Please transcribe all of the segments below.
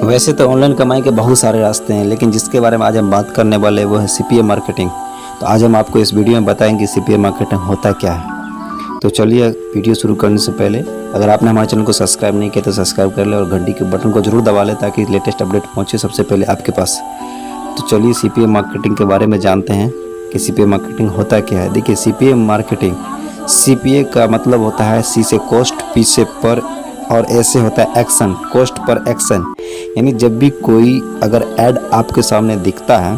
वैसे तो ऑनलाइन कमाई के बहुत सारे रास्ते हैं, लेकिन जिसके बारे में आज हम बात करने वाले हैं वो है सीपीए मार्केटिंग। तो आज हम आपको इस वीडियो में बताएंगे सीपीए मार्केटिंग होता क्या है। तो चलिए वीडियो शुरू करने से पहले अगर आपने हमारे चैनल को सब्सक्राइब नहीं किया तो सब्सक्राइब कर ले और घंटी के बटन को जरूर दबा लें ताकि लेटेस्ट अपडेट पहुँचे सबसे पहले आपके पास। तो चलिए सीपीए मार्केटिंग के बारे में जानते हैं कि सीपीए मार्केटिंग होता क्या है। देखिए सीपीए मार्केटिंग, सीपीए का मतलब होता है सी से कॉस्ट, पी से पर और ए से होता है एक्शन, कॉस्ट पर एक्शन। यानी जब भी कोई अगर ऐड आपके सामने दिखता है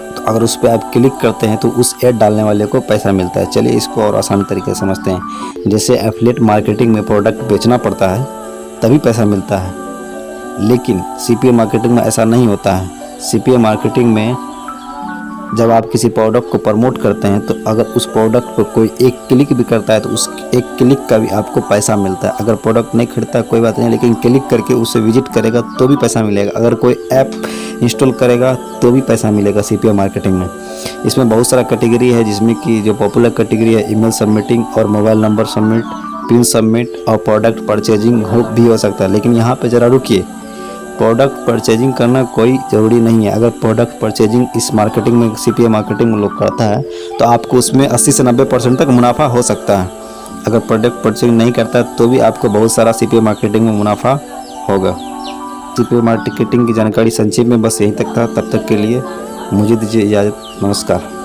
तो अगर उस पर आप क्लिक करते हैं तो उस ऐड डालने वाले को पैसा मिलता है। चलिए इसको और आसान तरीके से समझते हैं। जैसे एफिलिएट मार्केटिंग में प्रोडक्ट बेचना पड़ता है तभी पैसा मिलता है, लेकिन सीपीए मार्केटिंग में ऐसा नहीं होता है। सीपीए मार्केटिंग में जब आप किसी प्रोडक्ट को प्रमोट करते हैं तो अगर उस प्रोडक्ट पर कोई एक क्लिक भी करता है तो उस एक क्लिक का भी आपको पैसा मिलता है। अगर प्रोडक्ट नहीं खरीदता कोई बात नहीं, लेकिन क्लिक करके उसे विजिट करेगा तो भी पैसा मिलेगा। अगर कोई ऐप इंस्टॉल करेगा तो भी पैसा मिलेगा सीपीए मार्केटिंग में। इसमें बहुत सारा कैटेगरी है, जिसमें कि जो पॉपुलर कैटेगरी है ईमेल सबमिटिंग और mobile number submit, pin submit और प्रोडक्ट परचेजिंग भी हो सकता है। लेकिन यहाँ पर ज़रा रुकिए, प्रोडक्ट परचेजिंग करना कोई ज़रूरी नहीं है। अगर प्रोडक्ट परचेजिंग इस मार्केटिंग में सीपीए मार्केटिंग में लोग करता है तो आपको उसमें 80 से 90% तक मुनाफा हो सकता है। अगर प्रोडक्ट परचेजिंग नहीं करता है तो भी आपको बहुत सारा सीपीए मार्केटिंग में मुनाफा होगा। सीपीए मार्केटिंग की जानकारी संक्षेप में बस यहीं तक था। तब तक के लिए मुझे दीजिए इजाज़त। नमस्कार।